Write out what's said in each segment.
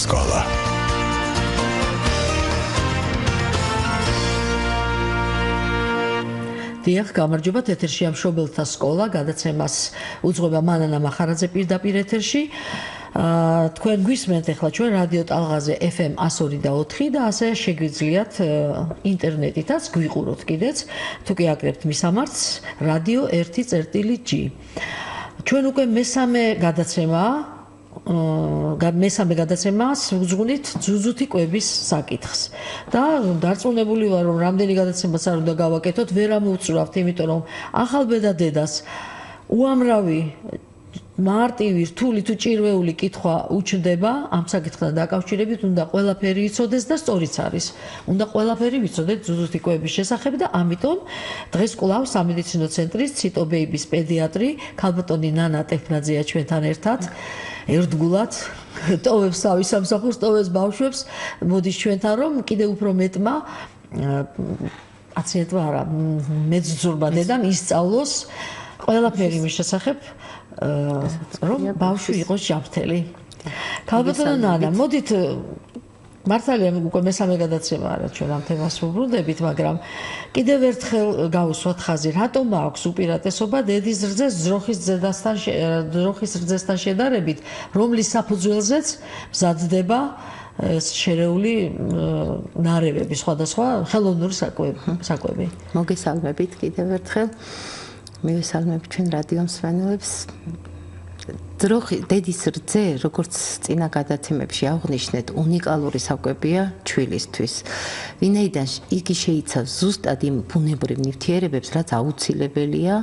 სკოლა. დიახ, გამარჯობა, ეთერშია მშობელთა სკოლა, გადაცემას უძღვება მანანა მახარაძე პირდაპირ ეთერში. თქვენ გვისმენთ ახლა ჩვენ რადიო ტალღაზე FM 102.4 და ასე შეგვიძლიათ ინტერნეტითაც გვიყუროთ კიდეც, თუ კი აკრებთ მისამართს რადიო 1.G. ჩვენ უკვე მესამე გადაცემას ვუძღვნით ძუძუთი კვების საკითხს და დარწმუნებული ვარ, რომ რამდენი გადაცემაც არ უნდა გავაკეთოთ, ვერ ამოვწურავთ, იმიტომ რომ ახალბედა დედას უამრავი მარტივი, რთული თუ ჭირვეული კითხვა უჩნდება ამ საკითხთან დაკავშირებით, უნდა ყველაფერი იცოდეს და სწორიც არის. უნდა ყველაფერი ვიცოდეთ ძუძუთი კვების შესახებ და ამიტომ დღეს კვლავ სამედიცინო ცენტრის ციტობეიბის პედიატრი ქალბატონი ნანა ტეფნაძეა ჩვენთან ერთად. ერთგულად ტოვებს თავის სამსახურს, ტოვებს ბავშვებს, მოდის ჩვენთან, რომ კიდევ უფრო მეტმა პაციენტმა არა, მეძძურმა დედამ ისწავლოს ყველაფერი მის შესახებ, რომ ბავშვი იყოს ჯანმრთელი. ქალბატონო ნანა, მოდით მართალია უკვე მესამე გადაცემა არა ჩვენ ამ თემას ვუბრუნდებით, მაგრამ კიდევ ერთხელ გავუსვათ ხაზი, რატომ აქვს უპირატესობა დედის რძეს ძროხის რძესთან შედარებით, რომლის საფუძველზეც მზადდება შერეული ნარევები, სხვადასხვა ხელოვნური საკვები. მოგესალმებით კიდევ ერთხელ. მივესალმებ ჩვენ რადიო მსმენელებს. დედის რძე, როგორც წინა გადაცემებში აღვნიშნეთ, უნიკალური საკვებია ჩვილისთვის. ვინაიდან იგი შეიცავს ზუსტად იმ ბუნებრივ ნივთიერებებს, რაც აუცილებელია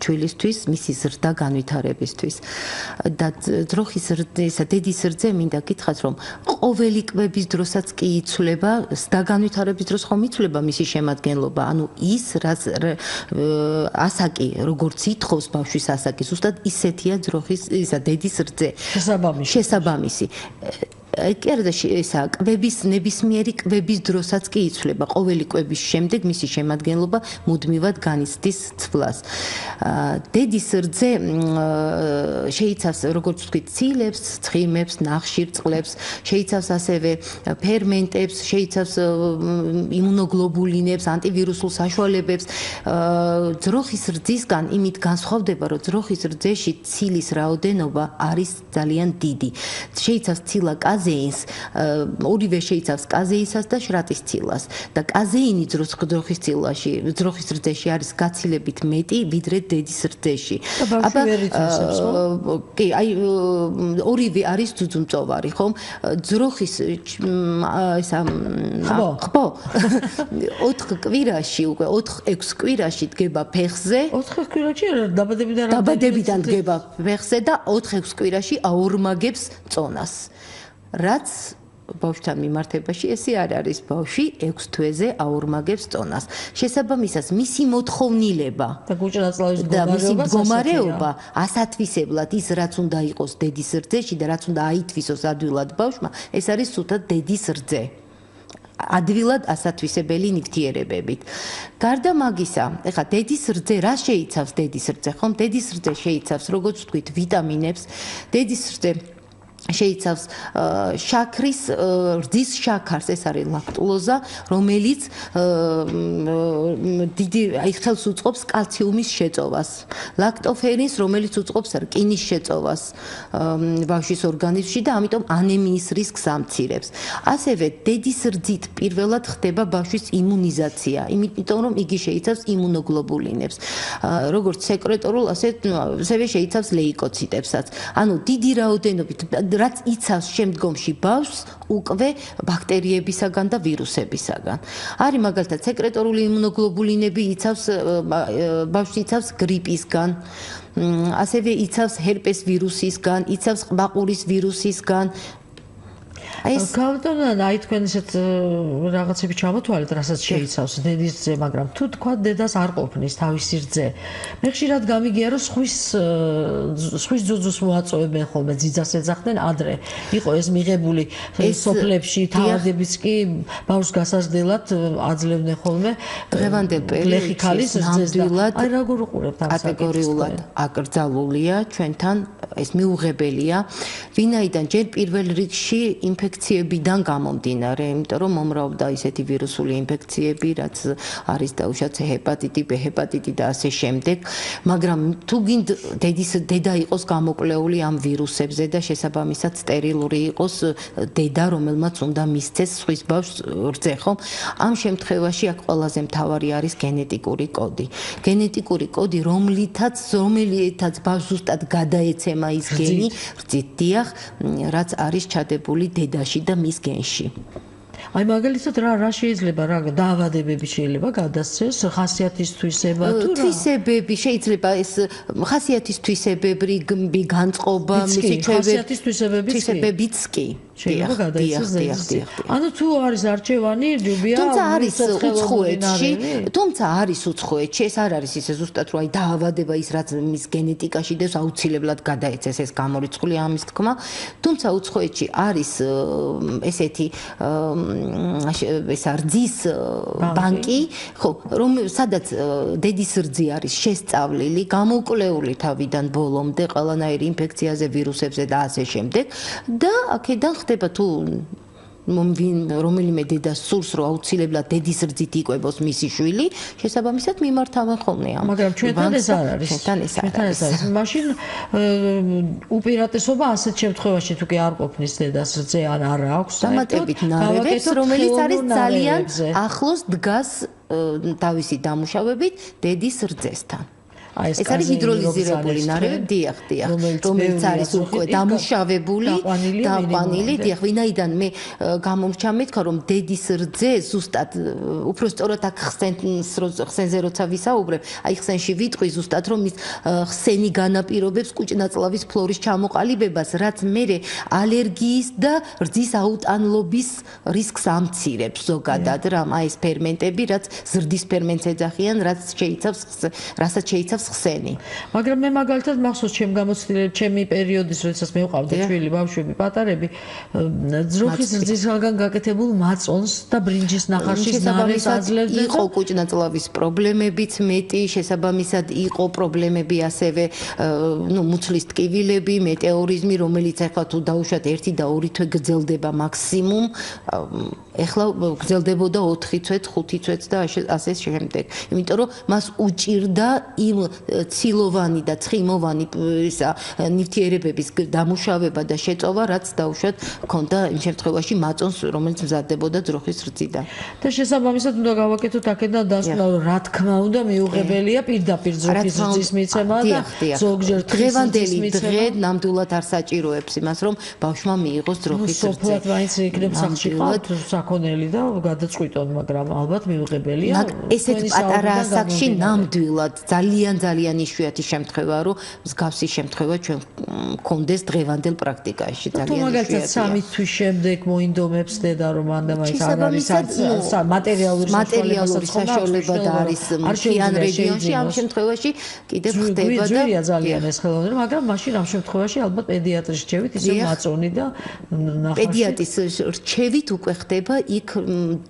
ჩვილისთვის, მისი ზრდა განვითარებისთვის. და დედის რძე მინდა გითხრათ, რომ ყოველი კვების დროსაც კი იცვლება, ზრდა განვითარების დროს ხომ იცვლება მისი შემადგენლობა, ანუ ის რაც ასაკი, როგორც ითხოვს ბავშვის ასაკი, ზუსტად ისეთია დედის რძე. შესაბამისი. კი არა და კვების ნებისმიერი კვების დროსაც კი იცვლება, ყოველი კვების შემდეგ მისი შემადგენლობა მუდმივად განიცდის ცვლას. დედის რძე შეიცავს, როგორც ვთქვით, ცილებს, ცხიმებს, ნახშირწყლებს, შეიცავს ასევე ფერმენტებს, შეიცავს იმუნოგლობულინებს, ანტივირუსულ საშუალებებს. ძროხის რძისგან იმით განსხვავდება, რომ ძროხის რძეში ცილის რაოდენობა არის ძალიან დიდი. შეიცავს ცილა კაზეინს, ორივე შეიცავს კაზეინსას და შრატის ცილას და კაზეინი ძროხის რძეში არის გაცილებით მეტი, ვიდრე დედის რძეში. კი, აი ორივე არის ძუძუმწოვარი, ხომ? ძროხის ხო 4 კვირაში, უკვე 4-6 კვირაში დგება ფეხზე. 4 კვირაში დაბადებიდან დგება ფეხზე და 4-6 კვირაში აორმაგებს წონას. რაც ბავშვთან მიმართებაში ესე არ არის, ბავშვი 6 თვეზე აორმაგებს წონას. შესაბამისად, მისი მოთხოვნილება და გუჭრაწლავის მდგომარეობა ასათვისებლად ის რაც უნდა იყოს დედის რძეში და რაც უნდა აითვისოს ადვილად ბავშვმა, ეს არის სულთად დედის რძე. ადვილად ასათვისებელი ნივთიერებებით. გარდა მაგისა, ეხლა დედის რძე რა შეიცავს დედის რძე, ხომ? დედის რძე შეიცავს, როგორც ვთქვით, ვიტამინებს, დედის რძე შეიცავს შაქრის, რძის შაქარს, ეს არის ლაქტულოზა, რომელიც ხელს უწყობს კალციუმის შეწოვას, ლაქტოფერინს, რომელიც უწყობს რკინის შეწოვას ბავშვის ორგანიზმში და ამიტომ ანემიის რისკს ამცირებს. ასევე დედის რძით პირველად ხდება ბავშვის იმუნიზაცია, იმიტომ რომ იგი შეიცავს იმუნოგლობულინებს, როგორც სეკრეტორულ, ასევე შეიცავს ლეიკოციტებსაც. ანუ დიდი რაოდენობით რაც იცავს შემდგომში ბავშვს უკვე ბაქტერიებისაგან და ვირუსებისაგან. არის მაგალითად სეკრეტორული იმუნოგლობულინები იცავს ბავშვი იცავს გრიპისგან, ასევე იცავს ჰერპეს ვირუსისგან, იცავს ყბაყურის ვირუსისგან. გავტონა აი თქვენ ისეთ რაღაცები ჩამოთვალეთ, რასაც შეიცავს დედის რძე, მაგრამ თუ თქვა დედას არ ყოფნის თავისი რძე. მე ხშირად გამიგია რომ სხვის ძუძუს მოაწოვებენ ხოლმე ძიძას ეძახდნენ ადრე. იყო ეს მიღებული სოფლებში თავადებიც კი ბავშვს გასაზრდელად აძლევდნენ ხოლმე. დღევანდელ პერიოდში ნამდვილად აი როგორ უყურებთ ამ კატეგორიულად აკრძალულია ჩვენთან ეს მიუღებელია, ვინაიდან ჯერ პირველ რიგში ინფექციებიდან გამომდინარე, იმიტომ რომ მომრავლდა ისეთი ვირუსული ინფექციები, რაც არის დაუშვათ ჰეპატიტი, B ჰეპატიტი და ასე შემდეგ, მაგრამ თუ გინდ დედა იყოს გამოკვლეული ამ ვირუსებზე და შესაბამისად სტერილური იყოს დედა, რომელმაც უნდა მისცეს სხვის ბავშვს რძე, ხომ? ამ შემთხვევაში აქ ყველაზე მთავარი არის გენეტიკური კოდი. გენეტიკური კოდი, რომელითაც ბავშვს ზუსტად გადაეცემა ის გენი, რძით დიახ, რაც არის ჩადებული დედაში და მის გენში. აი მაგალითად რა შეიძლება რა დაავადებები შეიძლება გადასცეს ხასიათის თვისება თუ რა თვისებები შეიძლება ეს ხასიათის თვისებები განწყობა მისი ხასიათის თვისებებიც კი შეიძლება გადაიცეს ანუ თუ არის არჩევანი ჯობია თუმცა არის უცხოეთში ეს არ არის ისე ზუსტად რომ აი დაავადება ის რაც მის გენეტიკაში დევს აუცილებლად გადაეცეს ეს გამორიცხული ამის თქმა თუმცა უცხოეთში არის ესეთი ეს რძის ბანკი, ხო, სადაც დედის რძი არის შესწავლილი, გამოკვლეული თავიდან ბოლომდე ყველანაირი ინფექციაზე, ვირუსებზე და ასე შემდეგ და აქედან ხდება თუ რომელიმე დედა სურს რომ აუცილებლად დედის რძით იკვებოს მისი შვილი, შესაბამისად მიმართავენ ხოლმე ამ. მაგრამ ჩვენთან ეს არ არის. ჩვენთან ეს არის. მაშინ უპირატესობა ასეთ შემთხვევაში თუ კი არ ყოფნის დედას რძე ან არ აქვს, დამატებით ნარევებს, რომელიც არის ძალიან ახლოს დგას თავისი დამუშავებით დედის რძესთან. ეს არის ჰიდროლიზირებული ნარევები, დიახ, რომელიც არის უკვე დამუშავებული, დაყვანილი, დიახ, ვინაიდან მე გამომრჩა მეთქვა რომ დედის რძე ზუსტად უფრო სწორად აქ ხსენზე როცა ვისაუბრებ, აი ხსენში ვიტყვი ზუსტად რომ ის ხსენი განაპირობებს კუჭნაწლავის ფლორის ჩამოყალიბებას, რაც მერე ალერგიის და რძის აუტანლობის რისკს ამცირებს ზოგადად, რა ეს ფერმენტები, რაც ზრდის ფერმენტს ეძახიან, რასაც შეიცავს ხსენი. მაგრამ მე მაგალითად მახსოვს ჩემ გამოცდილებაში, ჩემი პერიოდის, როდესაც მე ვყავდა შვილი, ბავშვები, პატარები, ძროხის რძისგან გაკეთებულ მაწონს და ბრინჯის ნახარშის ნარევს აძლევდნენ. იყო კუჭნაწლავის პრობლემებიც მეტი, შესაბამისად იყო პრობლემები ასევე, მუცლის ტკივილები, მეტეორიზმი, რომელიც ახლა თუ დაუშვათ 1 და 2 თვე გრძელდება მაქსიმუმ, ახლა გრძელდებოდა 4 თვეც, 5 თვეც და ასე შემდეგ. იმიტომ რომ მას უჭირდა იმ ცილოვანი და ცხიმოვანი ნივთიერებების დამუშავება და შეწოვა, რაც დაუშვათ ქონდა იმ შემთხვევაში მაწონს, რომელიც მზადდებოდა ძროხის რძიდან. და შესაბამისად უნდა გავაკეთოთ აქედან დასკვნა, რომ რა თქმა უნდა მიუღებელია პირდაპირ ძროხის რძის მიცემა და ზოგჯერ დღევანდელი დღე ნამდვილად არ საჭიროებს იმას, რომ ბავშვმა მიიღოს ძროხის რძე. სოფლად მაინც იქნებ სახლში ყავთ საქონელი და გადაწყვიტონ, მაგრამ ალბათ მიუღებელია. ესეთ პატარა ასაკში ნამდვილად ძალიან იშვიათი შემთხვევაა, რომ მსგავსი შემთხვევა ჩვენ გქონდეს დღევანდელ პრაქტიკაში. ძალიან იშვიათია. თუ მაგალითად 3 თვის შემდეგ მოინდომებს დედა რომ ანდამაინც არ არის მატერიალური საშუალება და არის მთიან რეგიონში, ამ შემთხვევაში კიდევ ხდება და ძვირია ძალიან ეს ხელოვნება, მაგრამ მაშინ ამ შემთხვევაში ალბათ პედიატრის რჩევით ისე მაწონი და ნახარში. პედიატრის რჩევით უკვე ხდება იქ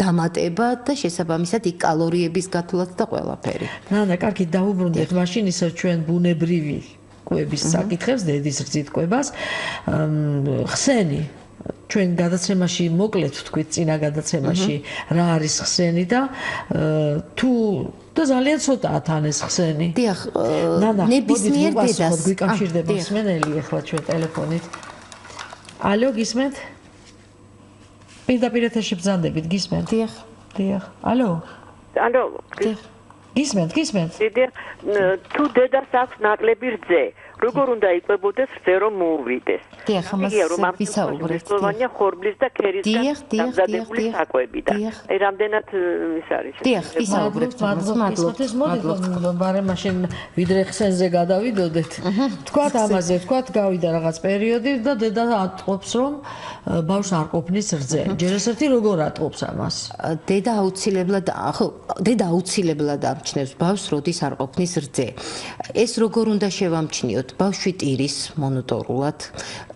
დამატება და შესაბამისად იქ კალორიების გათვლაც და ყველაფერი. ნანა, კარგი დაუბრუნდეთ მაშინ ისე ჩვენ ბუნებრივი კვების საკითხებს, დედის რძით კვებას, ხსენი ჩვენ გადაცემაში მოკლედ ვთქვით წინა გადაცემაში რა არის ხსენი და თუ და ძალიან ცოტაა თან ეს ხსენი. დიახ, ნებისმიერ დედას გვიკავშირდება მსმენელი ახლა ჩვენ ტელეფონით. ალო, გისმენთ? პირდაპირ ეთერში ბრძანდებით, გისმენთ? დიახ. ალო? დიახ. გისმენთ? თუ დედას აქვს ნაკლები რძე, როგორ უნდა იკვებოდეს რძე რომ მოუვიდეს. დიახ, ამას ვისაუბრებთ. მნიშვნელოვანია ხორბლის და ქერისგან დამზადებული საკვები და აი რამდენად ის არის. დიახ, ვისაუბრებთ. მადლობთ. მოდით ბარემ მაშინ ვიდრე ხსენზე გადავიდოდეთ. თქვათ ამაზე, თქვათ გავიდა რაღაც პერიოდი და დედა ატყობს რომ ბავშვს არ ყოფნის რძე. ჯერ ეს ერთი როგორ ატყობს ამას? დედა აუცილებლად ამჩნევს ბავშვს, როდის არ ყოფნის რძე. ეს როგორ უნდა შევამჩნიოთ? ბავშვი ტირის მონოტორულად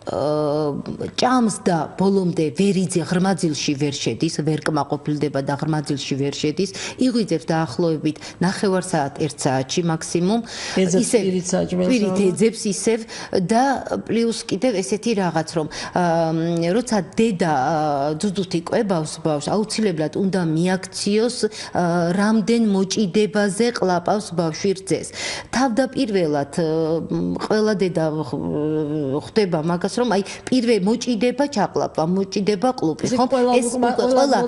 ჭამს და ბოლომდე ვერიძე ღრმაძილში ვერ შედის, ვერ კმაყოფილდება და ღრმაძილში ვერ შედის, იღვიძებს დაახლოებით 9 საათ 1 საათში მაქსიმუმ, ისევ პირით ეძებს ისევ და პლუს კიდევ ესეთი რაღაც რომ როცა დედა ძუძუთ იკვებავს ბავშვს, აუცილებლად უნდა მიაქციოს რამდენ მოჭიდებაზე ყლაპავს ბავშვი რძეს. თავდაპირველად ყველა დედა ხვდება მაგას რომ აი პირველ მოჭიდება ჩაყლაპა, მოჭიდება ყლუპი, ხო? ეს ყველა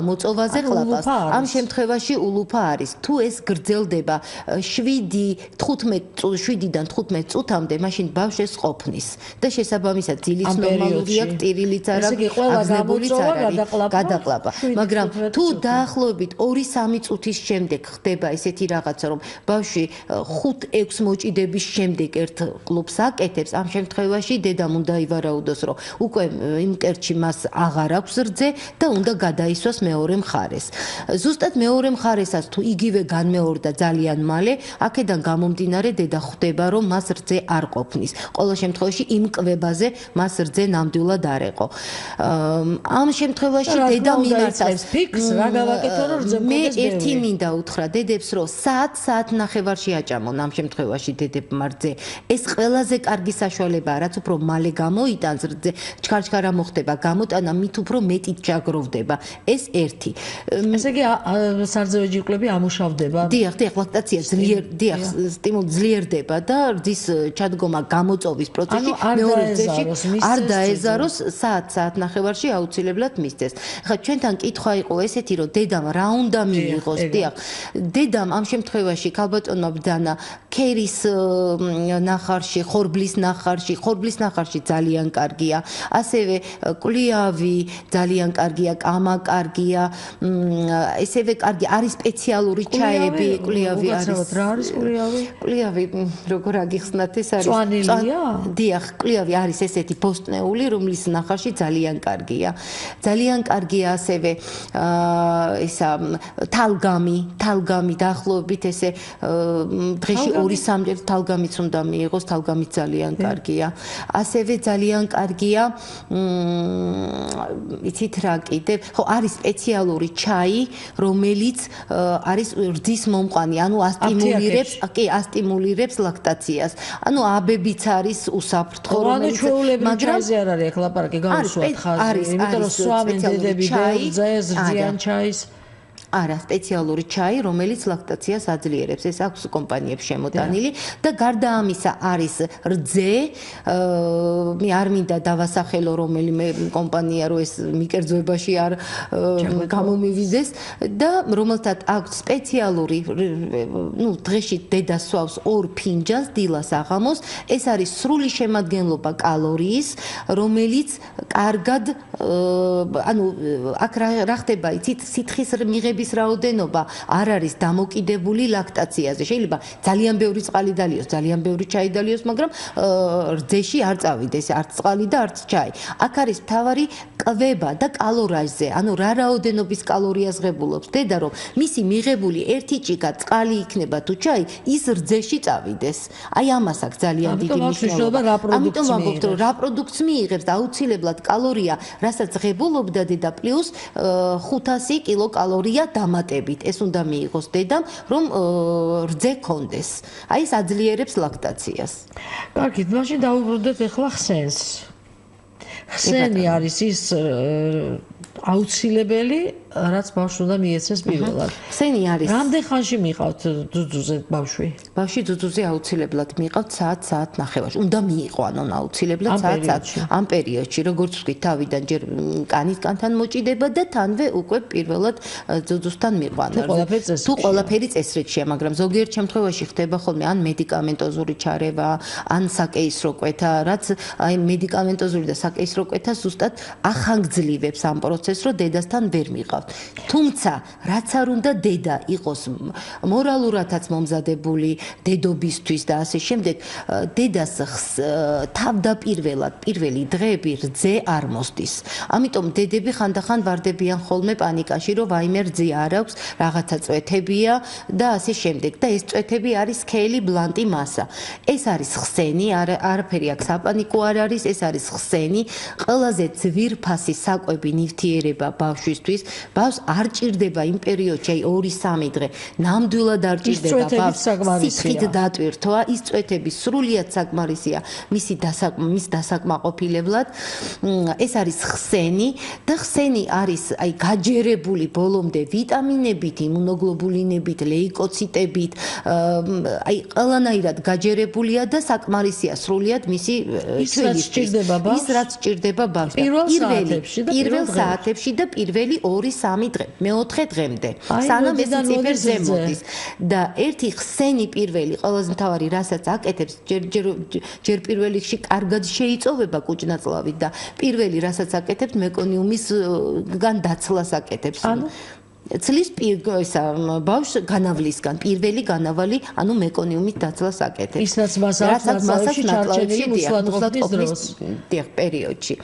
მოწოვაზე ყლაპავს. ამ შემთხვევაში ულუფა არის. თუ ეს გრძელდება 7-15 წუთამდე, მაშინ ბავშვს ეს ყოფნის და შესაბამისად ძილიც ნორმალურია, ტირილიც არ აქვს, აგზნებულიც არ არის, გადაყლაპა. მაგრამ თუ დაახლოებით 2-3 წუთის შემდეგ ხდება ესეთი რაღაცა, რომ ბავშვი 5-6 მოჭიდების შემდეგ ერთ ყლუპს აკეთებს, ამ შემთხვევაში დედამ უნდა ივარაუდოს, რომ უკვე იმ კერტში მას აღარ აქვს რძე და უნდა გადაისვას მეორე მხარეს. ზუსტად მეორე მხარესაც თუ იგივე განმეორდა ძალიან მალე, აქედან გამომდინარე დედა ხვდება, რომ მას რძე არ ყოფნის. ყოველ შემთხვევაში იმ კვებაზე მას რძე ნამდვილად არ ეყო. ამ შემთხვევაში დედა მიმართავს ფიქს რა გავაკეთო რომ რძე მე ერთი მინდა უთხრა დედებს, რომ საათ-ნახევარში აჭამონ ამ შემთხვევაში დედებმა რძე. ეს ყველაზე კარგი საშუალებაა, რაც უფრო მალე გამოიტანს რძე, ჩქარ-ჩქარა მოხდება, გამოტანა მით უფრო მეტით ჩაგროვდება. ეს ერთი. ესე იგი სარძევი ჯირკვლები ამუშავდება. დიახ, ლაქტაცია სტიმული ძლიერდება და რძის ჩადგომა გამოწოვის პროცესში მეორე რძეში არ დაეზაროს საათ-ნახევარში აუცილებლად მისცეს. ხა ჩვენთან კითხვა იყო ესეთი, რომ დედამ რა უნდა მიიღოს? დიახ, დედამ ამ შემთხვევაში ქალბატონმა ბრძანა ქერის ნახარში, ხორბლის ნახარში ძალიან კარგია. ასევე კლიავი ძალიან კარგია, კამა კარგია. ესევე კარგი არის სპეციალური ჩაები, კლიავი არის. რა არის კლიავი? კლიავი როგორ აგიხსნათ, ეს არის წვანილია? დიახ, კლიავი არის ესეთი ბოსტნეული, რომლის ნახარში ძალიან კარგია. ძალიან კარგია ასევე ისა თალგამი დაახლოებით ესე დღეში 2-3 თალგამიც უნდა მიიღოს, თალგამიც ძალიან კარგია. ასევე ძალიან კარგია იცით რა კიდევ? ხო, არის სპეციალური ჩაი, რომელიც არის რძის მომყვანი, ანუ ასტიმულირებს ლაქტაციას. ანუ აბებიც არის უსაფრთხო, რომელიც მაგრამ ჩაიზე არ არის აქ ლაპარაკი, გავუსვათ ხაზი, იმიტომ რომ სვამენ დედები რძეს, რძიან ჩაის. არა, სპეციალური ჩაი, რომელიც ლაქტაციას აძლიერებს. ეს აქვს კომპანიებს შემოტანილი და გარდა ამისა არის რძე, მე არ მინდა დავასახელო რომელიმე კომპანია, რომ ეს მიკერძოებაში არ გამომივიდეს და რომელთაც აქვს სპეციალური, დღეში დედა სვავს 2 ფინჯანს დილას აღამოს, ეს არის სრული შემადგენლობა კალორიის, რომელიც კარგად აქ რა ხდება, იცით, სითხის მიღების რაოდენობა არ არის დამოკიდებული ლაქტაციაზე. შეიძლება ძალიან ბევრი წყალი დალიოს, ძალიან ბევრი ჩაი დალიოს, მაგრამ რძეში არ წავიდეს არც წყალი და არც ჩაი. აქ არის მთავარი კვება და კალორაჟზე, ანუ რა რაოდენობის კალორიას ღებულობს დედა, რომ მისი მიღებული ერთი ჭიქა წყალი იქნება თუ ჩაი, ის რძეში წავიდეს. აი ამას აქვს ძალიან დიდი მნიშვნელობა. ამიტომ ვამბობთ, რომ რა პროდუქტს მიიღებს და აუცილებლად კალორია, რასაც ღებულობდა დედა პლუს 500 კილოკალორია დამატებით. ეს უნდა მიიღოს დედამ, რომ რძე კონდეს. აი ეს აძლიერებს ლაქტაციას. კარგით, მაშინ დავუბრუნდეთ ახლა ხსენს. ხსენი არის ის აუცილებელი რაც ბავშვს უნდა მიეცეს პირველად. ხსენი არის. რამდენ ხანში მიყავთ ძუძუზე ბავშვი? ბავშვი ძუძუზე აუცილებლად მიყავთ საათ ნახევარში. უნდა მიიყო ანუ აუცილებლად საათ ამ პერიოდში, როგორც ვთქვით, თავიდან ჯერ კანისკანთან მოჭიდება და თანვე უკვე პირველად ძუძუსთან მიყვანა. თუ ყველაფერი წესრიგშია, მაგრამ ზოგიერთ შემთხვევაში ხდება ხოლმე ან მედიკამენტოზური ჩარევა, ან საკეისრო კვეთა, რაც აი მედიკამენტოზური და საკეისრო კვეთა ზუსტად ახანგძლივებს ამ პროცესს, რომ დედასთან ვერ მიყავთ. თუმცა, რაც არ უნდა დედა იყოს მორალურადაც მომზადებული დედობისთვის და ასე შემდეგ, დედას თავდაპირველად პირველი დღეები რძე არ მოსდის. ამიტომ დედები ხანდახან ვარდებიან ხოლმე პანიკაში, რომ ვაიმე რძე არ აქვს, რაღაცა წვეთებია და ასე შემდეგ. და ეს წვეთები არის სქელი ბლანტი მასა. ეს არის ხსენი, არაფერი აქ საპანიკო არ არის, ეს არის ხსენი, ყველაზე ძვირფასი საკვები ნივთიერება ბავშვისთვის. ბავშვს არ ჭირდება იმ პერიოდში, აი 2-3 დღე, ნამდვილად არ ჭირდება ბავშვს სითხით დატვირთვა, ის წვეთები სრულიად საკმარისია მის დასაკმაყოფილებლად. ეს არის ხსენი და ხსენი არის აი გაჯერებული ბოლომდე ვიტამინებით, იმუნოგლობულინებით, ლეიკოციტებით, აი ყველანაირად გაჯერებულია და საკმარისია სრულიად მისი ჩვენისთვის. ის რაც ჭირდება ბავშვს. პირველ საათებში და პირველი 2-3 დღე, მეოთხე დღემდე, სანამ ეს ციფერზე მოდის. და ერთი ხსენი პირველი, ყველაზე მთავარი, რასაც აკეთებს, ჯერ პირველ რიგში კარგად შეიწოვება კუჭნაწლავით და პირველი, რასაც აკეთებს, მეკონიუმისგან დაცლას აკეთებს. ცლის ბავშვს განავლისგან პირველი განავალი, ანუ მეკონიუმის დაცლას აკეთებს. ისაც მასალაში ჩარჩენილი მუსლადყოფნის პერიოდში.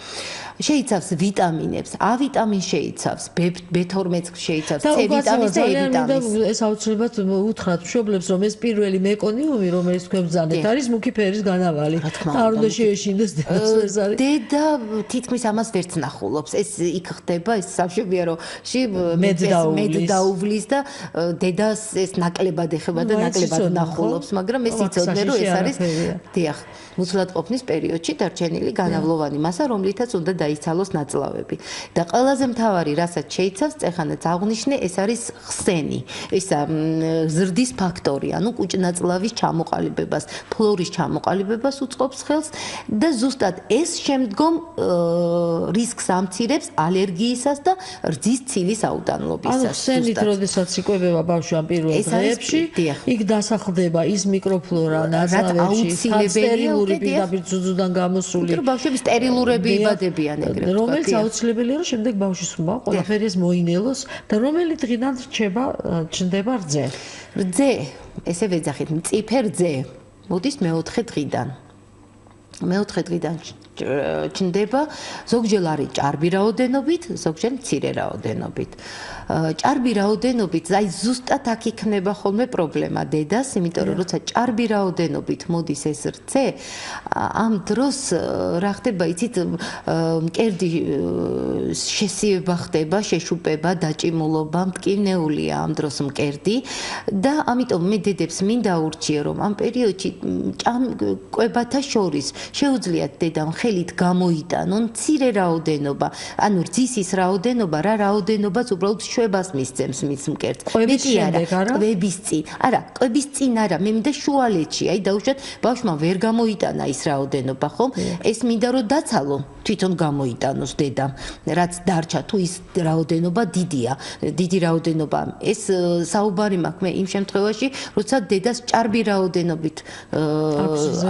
შეიცავს ვიტამინებს, A ვიტამინს შეიცავს, B12 შეიცავს, C ვიტამინს და E ვიტამინს. ეს აუცილებლად უთხრათ მშობლებს, რომ ეს პირველი მეკონიუმი, რომელიც თქვენ ბრძანეთ, არის მუქი ფერის განავალი. და არ უნდა შეეშინდეს ეს არის. დედა თითქმის ამას ვერც ნახულობს. ეს იქ ხდება, ეს სამშობია, რომ მედ დაუვლის და დედას ეს ნაკლებად ეხება და ნაკლებად ნახულობს, მაგრამ ეს იცოდნენ, რომ ეს არის დიახ, მუსლადყოფნის პერიოდში დარჩენილი განავლოვანი მასა, რომლითაც უნდა დაიცალოს ნაწლავები. და ყველაზე მთავარი, რასაც შეიცავს, წეხანაც აღვნიშნე, ეს არის ხსენი. ისა ზრდის ფაქტორი, ანუ კუჭნაწლავის ჩამოყალიბებას, ფლორის ჩამოყალიბებას უწყობს ხელს და ზუსტად ეს შემდგომ რისკს ამცირებს ალერგიისას და რძის ცილის აუტანლობისას. ხსენით, როდესაც იკვებება ბავშვი ამ პირველ დღეებში, იქ დასახლდება ის მიკროფლორა ნაწლავებში, სტერილური პირდაპირ ძუძუდან გამოსული. ბავშვები სტერილურები იბადებიან ეგრევე. რომელიც აუცილებელია, რომ შემდეგ ბავშვის უნდა ყველაფერი ეს მოინელოს და რომელი დღიდან ჩნდება რძე? რძე, ესე ვეძახით, მწიფე რძე მოდის მეოთხე დღიდან. მეოთხე დღიდან ჩნდება, ზოგჯერ არის ჭარბი რაოდენობით, ზოგჯერ მცირე რაოდენობით. ჭარბი რაოდენობით, აი ზუსტად აქ იქნება ხოლმე პრობლემა დედას, იმიტომ რომ როცა ჭარბი რაოდენობით მოდის ეს რძე, ამ დროს რა ხდება, იცით, მკერდი შესიება ხდება, შეშუპება, დაჭიმულობა, მტკივნეულია ამ დროს მკერდი და ამიტომ მე დედებს მინდა ურჩიე, რომ ამ პერიოდში კვებათა შორის შეუძლიათ დედამ ხელით გამოიტანონ მცირე რაოდენობა, ანუ რძის ის რაოდენობა, რა რაოდენობაც უბრალოდ შვებას მისცემს მის მკერდს. მეტი არა, კვების წინ. არა, კვების წინ არა, მე მინდა შუალედში, აი დაუშვათ, ბავშვმა ვერ გამოიტანა ის რაოდენობა, ხომ? ეს მინდა რომ დაცალო, თვითონ გამოიტანოს დედამ, რაც დარჩა, თუ ის რაოდენობა დიდია, დიდი რაოდენობა. ეს საუბარი მაქვს მე იმ შემთხვევაში, როცა დედას ჭარბი რაოდენობით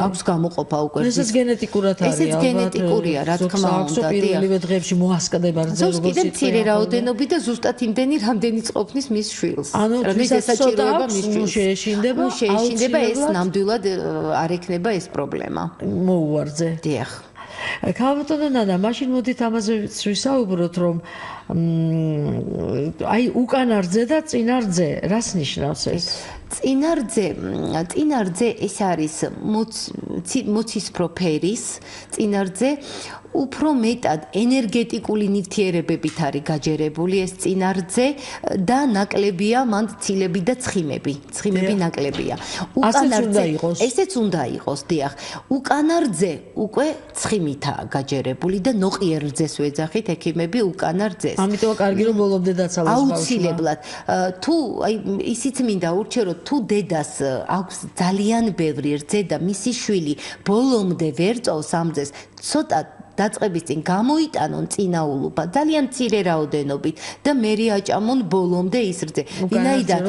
აქვს გამოყოფა უკვე. ესეც გენეტიკურად არის. ესეც გენეტიკურია, რა თქმა უნდა. პირველივე დღეებში მოასკდება რძე, როგორც იცი. მცირე რაოდენობით და ზუსტად იმდენი რამდენიც ყოფნის მის შვილს. ანუ ესაჭიროება მის შვილს. შეეშინდება, ეს ნამდვილად არ ექნება ეს პრობლემა. მოუვარზე. დიახ. ქალბატონო ნანა, მაშინ მოდით ამაზე ვისაუბროთ, რომ აი უკანა რძე და წინა რძე, რას ნიშნავს ეს? წინა რძე ეს არის მოცისფრო ფერის წინა რძე, უფრო მეტად ენერგეტიკული ნივთიერებებით არის გაჯერებული ეს წინარძე და ნაკლებია მან ცილები და ცხიმები ნაკლებია. ესეც უნდა იყოს, დიახ. უკანარძე უკვე ცხიმითაა გაჯერებული და ნოყიერ რძეს ვეძახით ექიმები უკანარძეს. ამიტომ კარგი რომ ბოლომდე დაცალოს ბავშვმა. აუცილებლად. თუ ისიც მინდა ურჩერო, თუ დედას აქვს ძალიან ბევრი რძე და მისი შვილი ბოლომდე ვერ წოვს ამ რძეს, ცოტა დაწყების წინ გამოიტანონ წინაულობა ძალიან მცირე რაოდენობით და მერე აჭამონ ბოლომდე ის რძე. ვინაიდან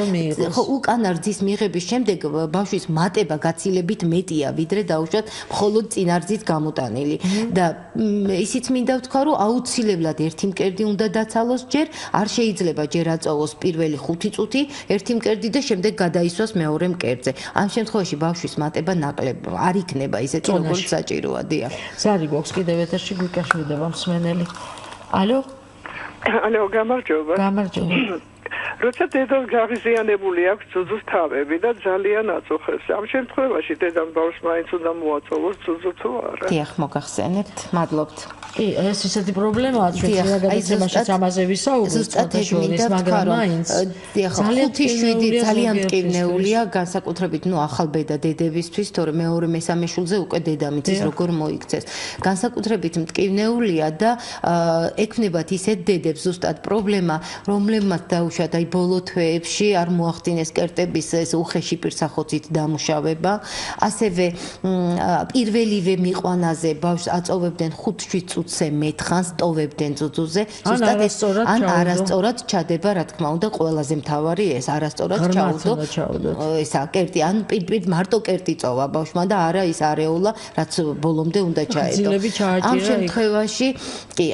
ხო უკანა რძის მიღების შემდეგ ბავშვის მატება გაცილებით მეტია ვიდრე დაუშვათ მხოლოდ წინარძის გამოტანილი და ისიც მინდა ვთქვა რომ აუცილებლად ერთი მკერდი უნდა დაცალოს ჯერ არ შეიძლება ჯერ აწოვოს პირველი 5 წუთი ერთი მკერდი და შემდეგ გადაისვას მეორე მკერდზე. ამ შემთხვევაში ბავშვის მატება ნაკლები არ იქნება ისეთი როგორც საჭიროა. დიახ. ზარი გვაქვს კიდევ ეთერში გვიკაშვილდება მსმენელი. ალო? ალო, გამარჯობა. გამარჯობა. როცა დედას გაღიზიანებული აქვს ძუძუს თავები და ძალიან აწუხებს. ამ შემთხვევაში დედამ ბავშვს მაინც უნდა მოაწოვოს ძუძუ თუ არა? დიახ, მოგახსენებთ. მადლობთ. კი, ეს ისეთი პრობლემაა, ჩვენ გადაცემაშიც ამაზე ვისაუბრეთ, მაგრამ მაინც ძალიან მტკივნეულია, განსაკუთრებით ახალბედა დედებისთვის, თორე მეორე მესამე შულზე უკვე დედამიწის როგორ მოიქცეს. განსაკუთრებით მტკივნეულია და ექნებათ ისეთ დედებს ზუსტად პრობლემა, რომლებმაც დაუშვათ აი ბოლო თვეებში არ მოახდინეს კერტების ეს უხეში პირსახოცით დამუშავება, ასევე პირველივე მიყვანაზე ბავშვს აწოვებდნენ 5-7 წუთზე მეტხანს ტოვებდნენ ძუძუზე, ზუსტად ან არასწორად ჩადება, რა თქმა უნდა, ყველაზე მთავარი ეს არასწორად ჩაუდო. ესა კერტი, ან პირ მარტო კერტი წოვა ბავშვმა და არა ის არეოლა, რაც ბოლომდე უნდა ჩაედო.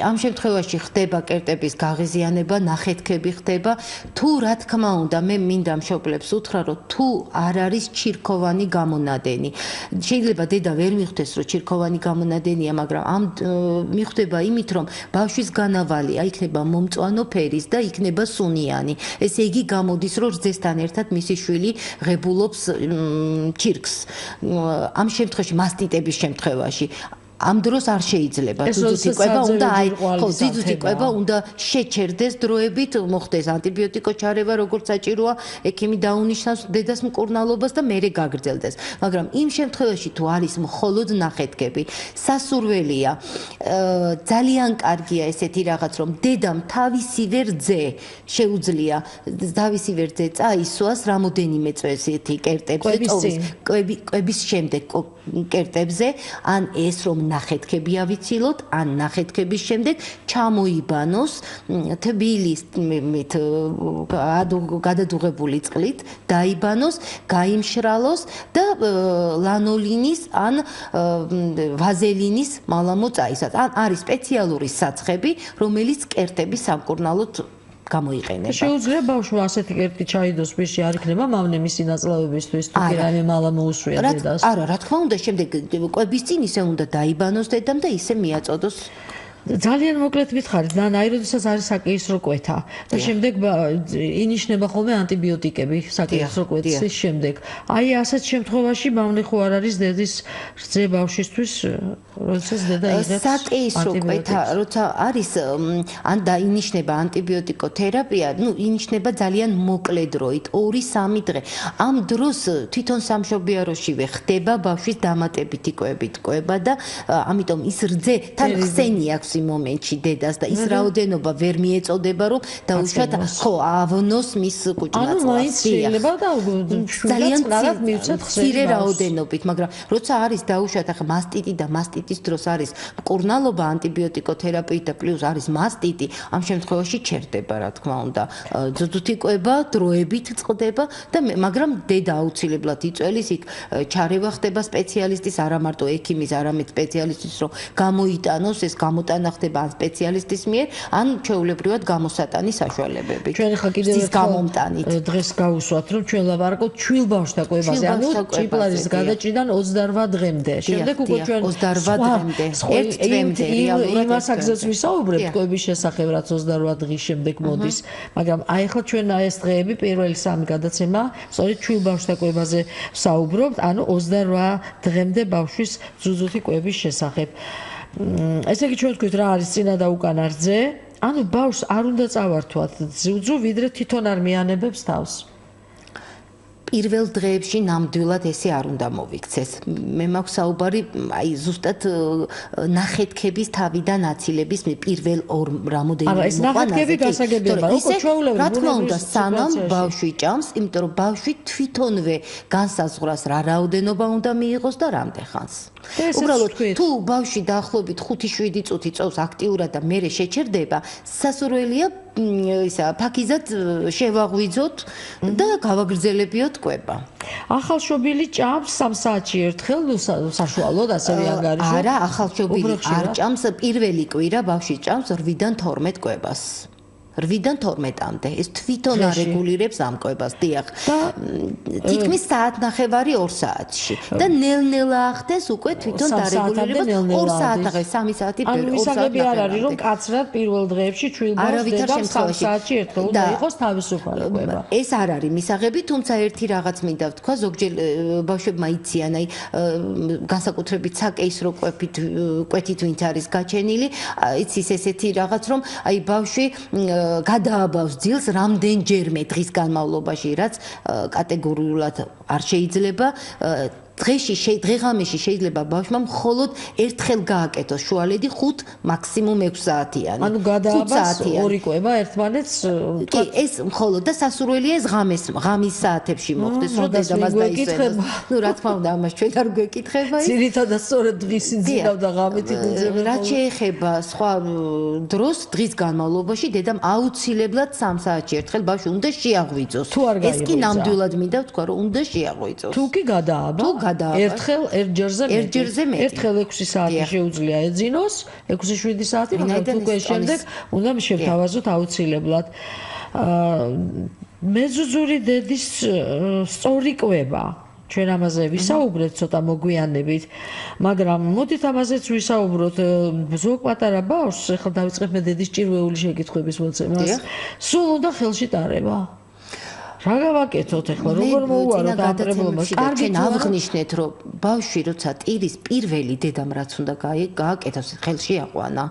ამ შემთხვევაში ხდება კერტების გაღიზიანება, ნახეთქები ხდება. თუ რა თქმა უნდა, მე მინდა მშობლებს უთხრა, რომ თუ არ არის ჩირქოვანი გამონადენი. შეიძლება დედა ვერ მიხვდეს, რომ ჩირქოვანი გამონადენია, მაგრამ ამ მიხვდება იმით, რომ ბავშვის განავალი იქნება მომწვანო ფერის და იქნება სუნიანი. ესე იგი გამოდის, რომ რძესთან ერთად მისი შვილი ღებულობს ჩირქს. ამ შემთხვევაში მასტიტების შემთხვევაში ამ დროს არ შეიძლება ძუძუთი კვება უნდა შეჩერდეს დროებით მოხდეს ანტიბიოტიკო ჩარევა როგორც საჭიროა ექიმი დაუნიშნავს დედას მკურნალობას და მერე გაგრძელდეს მაგრამ იმ შემთხვევაში თუ არის მხოლოდ ნახეთქები სასურველია ძალიან კარგია ესეთი რაღაც რომ დედამ თავისივე რძე შეუძლია თავისივე რძე წაისვას რამოდენიმე წესითი კერტებზე კვების შემდეგ კერტებზე ან ეს რომ ნახეთქები ავიცილოთ ან ნახეთქების შემდეგ ჩამოიბანოს თბილის გადადუღებული წყლით დაიბანოს გაიმშრალოს და ლანოლინის ან ვაზელინის მალამო წაისვას ან არის სპეციალური საცხები რომელიც კერტების სამკურნალოდ გამოიყენება. შეუძლია ბავშვმა ასეთი კერტი ჩაიდოს პირში არ იქნება მავნე მისი ნაწლავებისთვის თუ კიდევ მალა მოუსვია დედას. არა, რა თქმა უნდა, შემდეგ კვების წინ ისე უნდა დაიბანოს დედამ და ისე მიაწოდოს. ძალიან მოკლედ მითხარით, ნაი, როდესაც არის საკეისრო კვეთა და შემდეგ ინიშნება ხოლმე ანტიბიოტიკები საკეისრო კვეთის შემდეგ. აი ასეთ შემთხვევაში მავნე ხო არ არის დედის რძე ბავშვისთვის, როდესაც დედა იღებს საკეისრო კვეთა, როცა არის ან დაინიშნება ანტიბიოტიკოთერაპია, ინიშნება ძალიან მოკლე დროით, 2-3 დღე. ამ დროს თვითონ სამშობიაროშივე ხდება ბავშვის დამატებითი კვებით კვება და ამიტომ ის რძე თან ხსენი აქვს მომენტში დედას და ის რაოდენობა ვერ მიეწოდება რომ დაუშვათ ხო ავნოს მის კუჭნაწლავს. ანუ მაინც შეიძლება და ძალიან მივცეთ ხშირი რაოდენობით, მაგრამ როცა არის დაუშვათ ახლა მასტიტი და მასტიტის დროს არის მკურნალობა ანტიბიოტიკოთერაპიით და პლუს არის მასტიტი, ამ შემთხვევაში ჩერდება რა თქმა უნდა. ძუძუთი კვება დროებით წყდება და მაგრამ დედა აუცილებლად იწველის იქ ჩარევა ხდება სპეციალისტის, არა მარტო ექიმის, არამედ სპეციალისტის რომ გამოიტანოს ეს გამოტანა ხდება ან სპეციალისტის მიერ, ან ჩვეულებრივად გამოსატანის საშუალებებით. ჩვენ ახლა კიდევ დღეს გავუსვათ, რომ ჩვენ ვლაპარაკობთ ჩვილ ბავშვთა კვებაზე, ანუ ჭიპლარის გადაჭრიდან 28 დღემდე. შემდეგ უკვე ჩვენ 28 დღემდე, 1 თვემდე რეალურად იმას აქზეც ვისაუბრებთ კვების შესახებ, რაც 28 დღის შემდეგ მოდის, მაგრამ აი ახლა ჩვენ ეს დღეები პირველი 3 გადაცემა სწორედ ჩვილ ბავშვთა კვებაზე ვსაუბრობთ, ანუ 28 დღემდე ბავშვის ძუძუთი კვების შესახებ. ესე იგი ჩვენ თქვით რა არის წინა და უკანა რძე ანუ ბავშვს არ უნდა წავართვათ ძუძუ ვიდრე თვითონ არ მიანებებს თავს პირველ დღეებში ნამდვილად ესე არ უნდა მოვიქცეს. მე მაქვს საუბარი, აი ზუსტად ნახეთქების თავიდან აცილების პირველ ორ რამოდენიმე მოყვანაზე. არა, ეს ნახეთქები გასაგებია, როგორ ჩვეულებრივ რა თქმა უნდა, სანამ ბავშვი ჭამს, იმიტომ რომ ბავშვი თვითონვე განსაზღვრას რა რაოდენობა უნდა მიიღოს და რამდენ ხანს. უბრალოდ თუ ბავშვი დაახლოებით 5-7 წუთი წოვს აქტიურად და მერე შეჩერდება, სასურველია ისა ფაქიზად შევაღვიძოთ და გავაგრძელებიოთ კვება. ახალშობილი ჭამს 3 საათში ერთხელ, საშუალოდ ასევე ანგარიშო. არა, ახალშობილი არ ჭამს პირველი კვირა ბავშვი ჭამს 8-დან 12 კვებას. 8-დან 12-მდე. ეს თვითონ არეგულირებს ამ კვებას, დიახ. თითქმის საათნახევარი 2 საათში. და ნელ-ნელა ახდენს უკვე თვითონ დარეგულირებას 2 საათი, 3 საათი ანუ მისაღები არ არის, რომ კაცრად პირველ დღეებში ჩვილბავს დედამ 3 საათში ერთხელ უნდა იყოს თავისუფალი კვება. ეს არ არის მისაღები, თუმცა ერთი რაღაც მინდა ვთქვა, ზოგჯერ ბავშვებმა იციან, აი განსაკუთრებით საკეისრო კვეთით ვინც არის გაჩენილი, იცის ესეთი რაღაც, რომ აი ბავშვი გადააბავს ძილს რამდენჯერმე დღის განმავლობაში, რაც კატეგორიულად არ შეიძლება დღეღამეში შეიძლება ბავშვმა მხოლოდ ერთხელ გააკეთოს შუალედი 5 მაქსიმუმ 6 საათიანი. ანუ გადააბავს ორი კვება ერთმანეთს კი, ეს მხოლოდ და სასურველია ეს ღამის საათებში მოხდეს, რომ დედამას დაისვენოს. ნუ რა თქმა უნდა, ამას ჩვენ არ გვეკითხება ის. ძირითადად სწორედ დღის იძინავდა ღამით იძინავდა. რაც შეეხება სხვა დროს დღის განმავლობაში დედამ აუცილებლად 3 საათში ერთხელ ბავშვი უნდა შეაღვიძოს. ეს კი ნამდვილად მინდა ვთქვა, რომ უნდა შეაღვიძოს. თუ კი გადააბა ერთხელ ერთჯერზე მეტი. ერთხელ 6 საათი შეუძლია ეძინოს, 6-7 საათი, მაგრამ უკვე შემდეგ უნდა შევთავაზოთ აუცილებლად. მეზუძური დედის სწორი კვება. ჩვენ ამაზე ვისაუბრეთ ცოტა მოგვიანებით, მაგრამ მოდით ამაზეც ვისაუბროთ. ზოგ პატარა ბავშვს, ახლა დავიწყებ მე დედის ჭირვეული შეკითხვების მოცემას. სულ უნდა ხელში ტარება. რა გავაკეთოთ ახლა როგორ მოვუაროთ ამ პრობლემას? კარგი ავღნიშნეთ რომ ბავშვი როცა ტირის პირველი დედამ რაც უნდა გააკეთოს ხელში აყვანა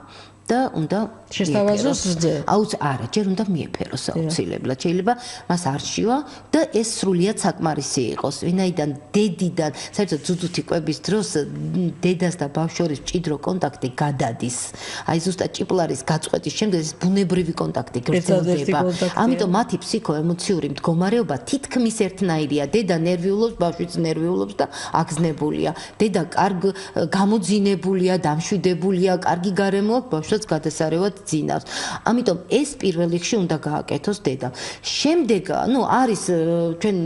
და უნდა შესთავაზოს რძე. არა, ჯერ უნდა მიეფეროს აუცილებლად. შეიძლება მას არჩივა და ეს სრულიად საკმარისი იყოს. ვინაიდან დედიდან, საერთოდ ძუძუთი კვების დროს დედას და ბავშვს შორის მჭიდრო კონტაქტი გადადის. აი ზუსტად ჭიპლარის გაწყვეტის შემდეგ ეს ბუნებრივი კონტაქტი გრძელდება. ამიტომ მათი ფსიქოემოციური მდგომარეობა თითქმის ერთნაირია. დედა ნერვიულობს, ბავშვიც ნერვიულობს და აგზნებულია. დედა კარგ გამოძინებულია, დამშვიდებულია, კარგი გარემო აქვს, ბავშვს გადასარევად ძინავს. ამიტომ ეს პირველ რიგში უნდა გააკეთოს დედამ. შემდეგ, ნუ არის ჩვენ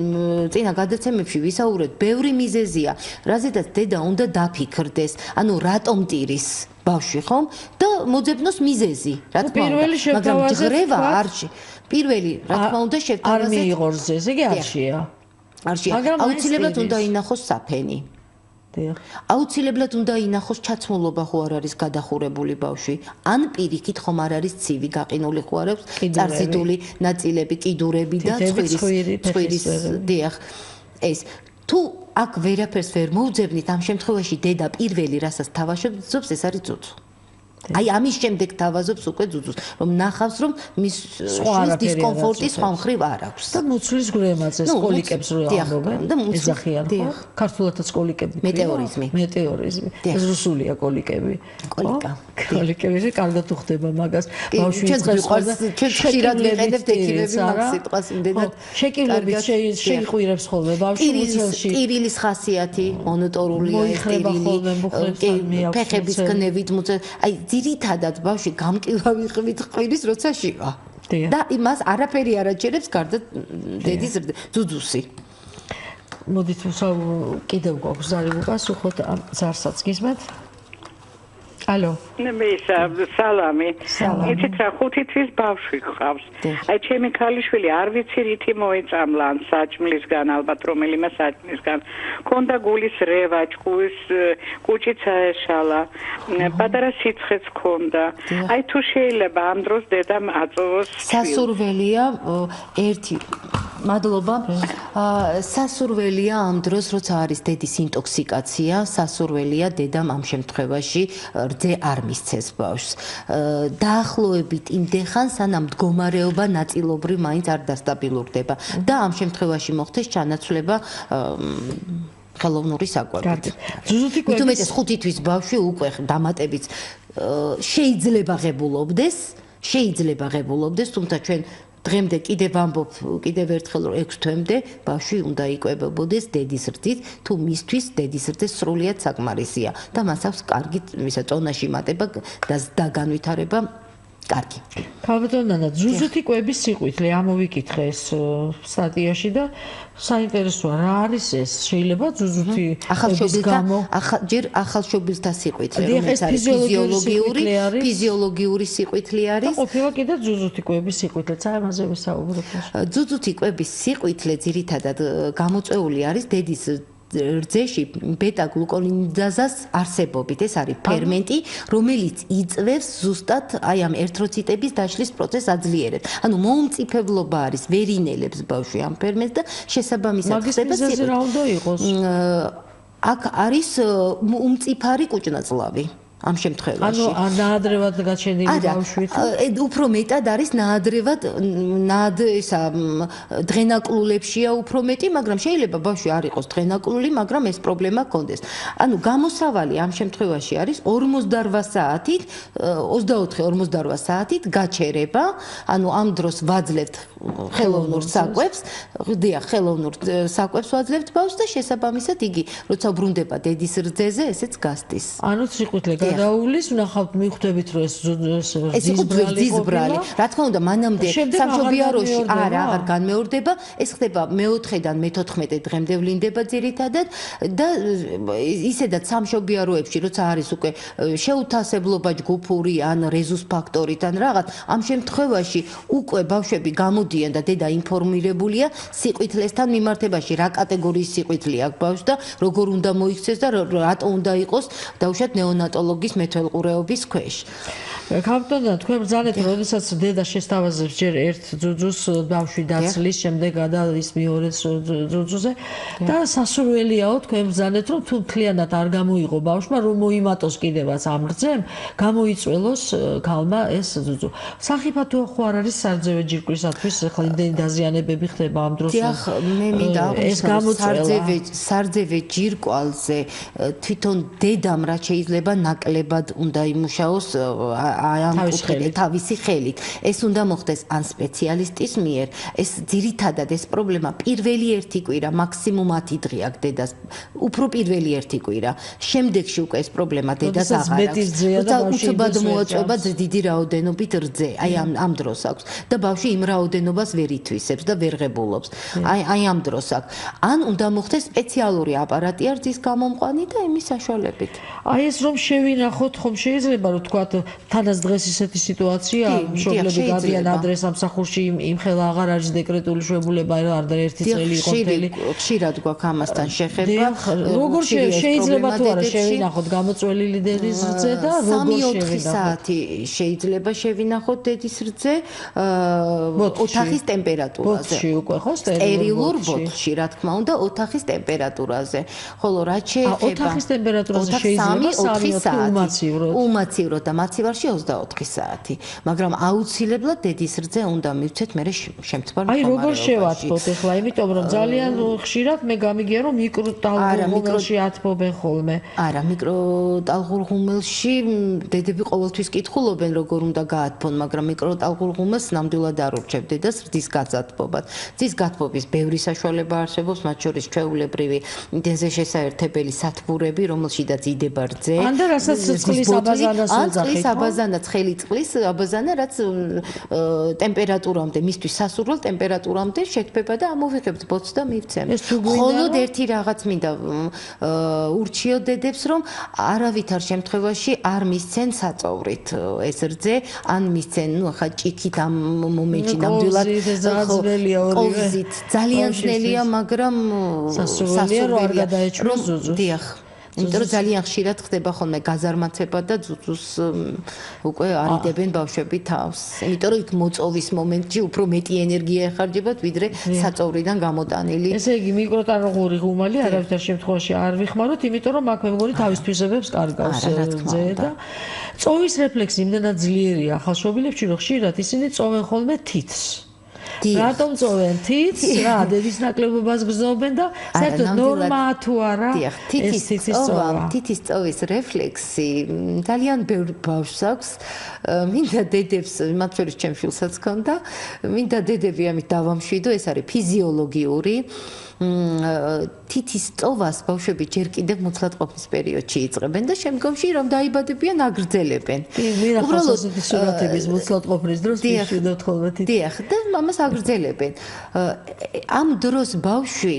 წინა გადაცემებში ვისაუბრეთ, ბევრი მიზეზია, რაზედაც დედა უნდა დაფიქრდეს. ანუ რატომ ტირის ბავშვი ხომ და მოძებნოს მიზეზი, რა თქმა უნდა. მაგრამ ჯღრევა არში. პირველი, რა თქმა უნდა, შევთავაზეთ. არ მიიღო რძე, ესე იგი არშია. არშია. აუცილებლად უნდა ინახოს საფენი. აუცილებლად უნდა ინახოს ჩაცმულობა ხო არ არის გადახურებული ბავშვი ან პირიქით ხომ არ არის ცივი გაყინული ხო არ აქვს წარსიდული ნაწილები კიდურები და ცხვირის დიახ ეს თუ აქ ვერაფერს ვერ მოუძებნით ამ შემთხვევაში დედა პირველი რასაც თავაზობს ეს არის ძუძუ აი ამის შემდეგ თავაზობს უკვე ძუძუს რომ ნახავს რომ მის დისკომფორტი სხვა მხრივ არ აქვს და მუცლის გრემაძე სკოლიკებს რო ამბობენ ეძახიან ხო ქართულადაც სკოლიკები მეტეორიზმი ეს რუსულია კოლიკები კოლიკები კარგად უხდება მაგას ბავშვი ჩვენ ხშირად ვიყენებთ ექიმები მაგ სიტყვას იმდენად შეკილებით შეიყვირებს ხოლმე ბავშვი მუცელში ტირილის ხასიათი მონოტორულია ეს ტირილი ფეხების გნევით მუცელ აი ძირითადად ბავშვი გამკილავი ხვით ყვირის როცა შივა და იმას არაფერი არ აჩერებს გარდა დედის ძუძუსი მოდით კიდევ გვაქვს ზარი უპასუხოთ ამ ზარსაც გისმენთ ალო სალამი იცით რა 5 თვის ბავშვი გყავს აი ჩემი ქალიშვილი არ ვიცი რითი მოეწამლა ან საჭმლისგან ალბათ რომელიმე საჭმლისგან ქონდა გულის რევა ჭკუის კუჭიც აეშალა პატარა სიცხეც ქონდა აი თუ შეიძლება ამ დროს დედამ აწოვოს სასურველია ერთი მადლობა. სასურველია ამ დროს, როცა არის დედის ინტოქსიკაცია, სასურველია დედამ ამ შემთხვევაში რძე არ მისცეს ბავშვს. დაახლოებით იმდენ, სანამ მდგომარეობა ნაწილობრივ მაინც არ დასტაბილურდება და ამ შემთხვევაში მოხდეს ჩანაცვლება ხელოვნური საკვებით. თუმცა 5 თვის ბავშვი უკვე დამატებით შეიძლება ღებულობდეს, თუმცა ჩვენ დღემდე კიდევ ამბობ, კიდევ ერთხელ 6 თვემდე ბავშვი უნდა იკვებებოდეს დედის რძით, თუ მისთვის დედის რძე სრულიად საკმარისია და მას აქვს კარგი წონაში მატება და განვითარება კარგი. ქალბატონანა, ძუძუთი კვების სიყვითლე ამოვიკითხე ეს სტატიაში და საინტერესოა, რა არის ეს? შეიძლება ძუძუთი კვების გამო ჯერ ახალშობილთა სიყვითლე, რომელიც არის ფიზიოლოგიური სიყვითლე არის. ყოფილა კიდე ძუძუთი კვების სიყვითლეც, ამაზე ვისაუბრებ. ძუძუთი კვების სიყვითლე ძირითადად გამოწვეული არის დედის რძეში ბეტა-გლუკონიდაზას არსებობით. ეს არის ფერმენტი, რომელიც იწვევს ზუსტად აი ამ ერთროციტების დაშლის პროცესს აძლიერებს. ანუ მოუმწიფებლობა არის, ვერ ინელებს ბავშვი ამ ფერმენტს და შესაბამისად ხდება სიყვითლე. რა უნდა იყოს? აქ არის უმწიფარი კუჭნაწლავი. ამ შემთხვევაში. ანუ ნაადრევად გაჩენილი ბავშვით. უფრო მეტად არის ნაადრევად დღენაკლულებშია უფრო მეტი, მაგრამ შეიძლება ბავშვი არ იყოს დღენაკლული, მაგრამ ეს პრობლემა გქონდეს. ანუ გამოსავალი ამ შემთხვევაში არის 48 საათით, 24-48 საათით გაჩერება, ანუ ამ დროს ვაძლევთ ხელოვნურ საკვებს, ხელოვნურ საკვებს ვაძლევთ ბავშვს და შესაბამისად იგი, როცა ბრუნდება დედის რძეზე, ესეც გასდის. ანუ სიყვითლე გადაუვლის, ვნახავთ მიხვდებით რომ ეს ძიზბრალი. რა თქმა უნდა, მანამდე სამშობიაროში აღარ განმეორდება, ეს ხდება მე-4-დან მე-14 დღემდე ვლინდება ძირითადად და ისედაც სამშობიაროებში, როცა არის უკვე შეუთასებლობა ჯგუფური ან რეზუს ფაქტორით ან რაღაც, ამ შემთხვევაში უკვე ბავშვები გამოდიან და დედა ინფორმირებულია სიყვითლესთან მიმართებაში, რა კატეგორიის სიყვითლე აქვს ბავშვს და როგორ უნდა მოიქცეს და რატო უნდა იყოს დაუშვათ ნეონატოლოგის მეთვალყურეობის ქვეშ. ქალბატონო, თქვენ ბრძანეთ, როდესაც დედა შესთავაზებს ჯერ ერთ ძუძუს ბავშვი დაცლის, შემდეგ გადადის მეორე ძუძუზე და სასურველიაო, თქვენ ბრძანეთ, რომ თუ მთლიანად არ გამოიღო ბავშვმა, რომ მოიმატოს კიდევაც ამ რძემ, გამოიწველოს ქალმა ეს ძუძუ. სახიფათო ხო არ არის სარძევე ჯირკვლისათვის, ახლა იმდენი დაზიანებები ხდება ამ დროს. დიახ, მე მინდა აღვნიშნო, სარძევე ჯირკვალზე თვითონ დედამ რაც შეიძლება ნაკლებად უნდა იმუშაოს თავისი ხელით. ეს უნდა მოხდეს ან სპეციალისტის მიერ. ეს ძირითადად ეს პრობლემა პირველი ერთი კვირა, მაქსიმუმ 10 დღე აქვს დედას. უფრო პირველი ერთი კვირა. შემდეგში უკვე ეს პრობლემა დედას აღარ აქვს. და უცბად მოაწვება დიდი რაოდენობით რძე. აი ამ დროს აქვს და ბავშვი იმ რაოდენობას ვერ ითვისებს და ვერ ღებულობს. აი ამ დროს აქვს. ან უნდა მოხდეს სპეციალური აპარატი რძის გამომყვანი და იმის საშუალებით. აი ეს რომ შევინახოთ, ხომ შეიძლება რომ თქვათ თანაც დღეს ისეთი სიტუაცია, მშობლები გადიან ადრე სამსახურში, იმ ხელა აღარ არის დეკრეტული შვებულება, არ და ერთი წელი იყო მთელი. ხშირად გვაქვს ამასთან შეხება. როგორ შეიძლება თუ არა შევინახოთ გამოწველილი დედის რძე და როგორ 3-4 საათი შეიძლება შევინახოთ დედის რძე ოთახის ტემპერატურაზე. ბოთში უკვე ხო სტერილურ ბოთში, რა თქმა უნდა, ოთახის ტემპერატურაზე. ხოლო რაც შეეხება ოთახის ტემპერატურაზე შეიძლება 3-4 საათი უმაცივროდ და მაცივარში 24 საათი, მაგრამ აუცილებლად დედის რძე უნდა მივცეთ მე შემთხვევაში. აი როგორ შევათბოთ ახლა, იმიტომ რომ ძალიან ხშირად მე გამიგია რომ მიკროტალღურღუმელში ათბობენ ხოლმე. არა, მიკროტალღურღუმელში დედები ყოველთვის კითხულობენ როგორ უნდა გაათბონ, მაგრამ მიკროტალღურღუმელს ნამდვილად არ ურჩევ დედას რძის გაზათბობად. რძის გათბობის ბევრი საშუალება არსებობს, მათ შორის ჩვეულებრივი დეზე შესაერთებელი სათბურები, რომელშიდაც იდება რძე. ან და რასაც წყლის აბაზანას წყლის აბაზანაც ხელი წყლის აბაზანა, რაც ტემპერატურამდე, მისთვის სასურველ ტემპერატურამდე შექფება და ამოვიღებთ ბოთს და მივცემთ. მხოლოდ ერთი რაღაც მინდა ურჩიო დედებს, რომ არავითარ შემთხვევაში არ მისცენ საწოვრით ეს რძე, ან მისცენ, ახლა ჭიქით ამ მომენტში ნამდვილად ყოვზით ძალიან ძნელია, მაგრამ სასურველია რომ არ გადაეჭროს ზუძუ. დიახ. იმიტომ რომ ძალიან ხშირად ხდება ხოლმე გაზარმაცება და ძუძუს უკვე არიდებენ ბავშვები თავს. იმიტომ რომ იქ მოწოვის მომენტში უფრო მეტი ენერგია ეხარჯებათ, ვიდრე საწოვრიდან გამოტანილი. ესე იგი მიკროტარღური ღუმალი არავითარ შემთხვევაში არ ვიხმაროთ, იმიტომ რომ აქ მე მგონი თავის თვისებებს კარგავს ძე და წოვის რეფლექსი იმდენად ძლიერია ახალშობილებში, რომ ხშირად ისინი წოვენ ხოლმე თითს. რატომ წოვენ თითს? რა დედის ნაკლებობას გზნობენ და საერთოდ ნორმაა თუ არა ეს თითის წოვა? თითის წოვის რეფლექსი ძალიან ბევრ ბავშვს აქვს. მინდა დედებს, მათ შორის ჩემს შვილსაც ჰქონდა, მინდა დედები ამით დავამშვიდო, ეს არის ფიზიოლოგიური. თითის წოვას ბავშვები ჯერ კიდევ მოცლად ყოფნის პერიოდში იწყებენ და შემდგომში რომ დაიბადებიან აგრძელებენ. უბრალოდ ესეთი სურათების მოცლად ყოფნის დროს ვიშვიდობთ ხოლმე თითს. დიახ, და მამას აგრძელებენ. ამ დროს ბავშვი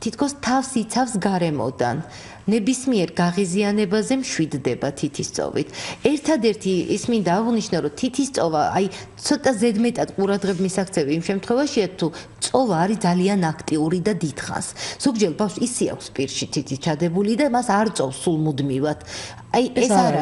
თითქოს თავს იცავს გარემოდან. ნებისმიერ გაღიზიანებაზე მშვიდდება თითის წოვით. ერთადერთი ის მინდა აღვნიშნო, რომ თითის წოვა, აი ცოტა ზედმეტად ყურადღებ მისაქცევი იმ შემთხვევაშია, თუ წოვა არის ძალიან აქტიური და დიდხანს. ზოგჯერ ბავშვს ისე აქვს პირში თითი ჩადებული და მას არ წოვს სულ მუდმივად. აი ეს არ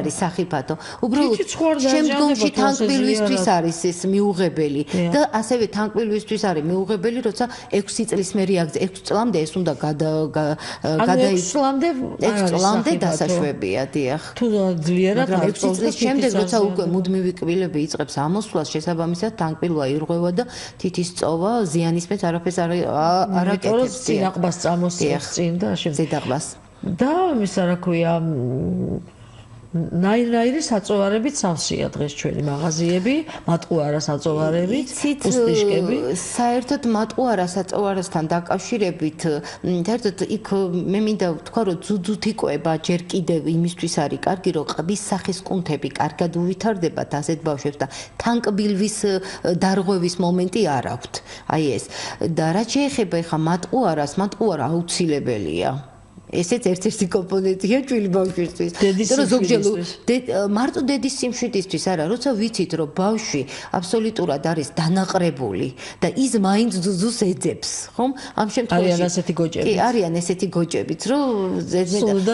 არის სახიფათო. უბრალოდ შემდგომში თანკბილვისთვის არის ეს მიუღებელი და ასევე თანკბილვისთვის არის მიუღებელი, როცა 6 წლის მერე 6 წლამდე ეს უნდა6 წლამდე დასაშვებია, დიახ. თუ ძლიერად მაგრამ 6 წლის შემდეგ, როცა უკვე მუდმივი კბილები იწყებს ამოსვლას, შესაბამისად თანკბილვა ირღვევა და თითის წოვა ზიანისმეტ არაფერს არ აკეთებს. წინაყბას წამოსწევს წინ და ზედაყბას. და იმის რა ქვია ნაირ-ნაირი საწოვარებით სავსეა დღეს ჩვენი მაღაზიები, მატყუარა საწოვარებით, უსტიშკები. საერთოდ მატყუარა საწოვარასთან დაკავშირებით, საერთოდ იქ მე მინდა ვთქვა, რომ ძუძუთი კვება ჯერ კიდევ იმისთვის არის კარგი, რომ ყბის სახის კუნთები კარგად უვითარდებათ ასეთ ბავშვებს და თანკბილვის დარღვევის მომენტი არ აქვთ. აი ეს. და რაც შეეხება ხა მატყუარას, მატყუარა აუცილებელია. ესეც ერთ-ერთი კომპონენტია ჩვილი ბავშვისთვის. მარტო დედის სიმშვიდისთვის არა, როცა ვიცით, რომ ბავშვი აბსოლუტურად არის დანაყრებული და ის მაინც ძუძუს ეძებს, ხომ? ამ შემთხვევაში არიან ასეთი გოჭები. კი, არიან ესეთი გოჭებიც, რომ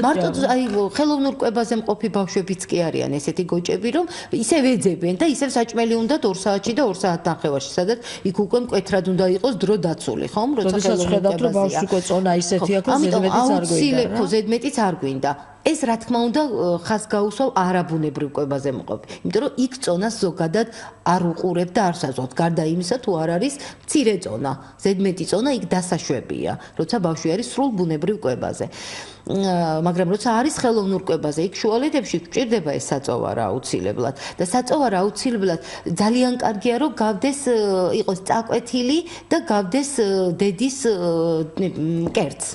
მარტო აი ხელოვნურ კვებაზე მყოფი ბავშვებიც კი არიან ესეთი გოჭები, რომ ისევ ეძებენ და ისევ საჭმელი უნდათ 2 საათში და 2 საათნახევარში, სადაც იქ უკვე მკვეთრად უნდა იყოს დრო დაცული, ხომ? როცა ხელოვნურ კვებაზეა. ბავშვი უკვე წონა ისეთი აქვს, ზედმეტიც არ გვინდა. ზედმეტიც არ გვინდა. ეს რა თქმა უნდა ხას გაუსვავ არაბუნებრივ კვებაზე მყოფ. იმიტომ რომ იქ წონას ზოგადად არ უყურებ და არ საზღვავთ. გარდა იმისა, თუ არ არის მცირე წონა, ზედმეტი წონა იქ დასაშვებია, როცა ბავშვი არის სრულ ბუნებრივ კვებაზე. მაგრამ როცა არის ხელოვნურ კვებაზე, იქ შუალედებში გჭირდება ეს საწოვარა აუცილებლად. და საწოვარა აუცილებლად ძალიან კარგია, რომ გავდეს იყოს წაკვეთილი და გავდეს დედის კერძს.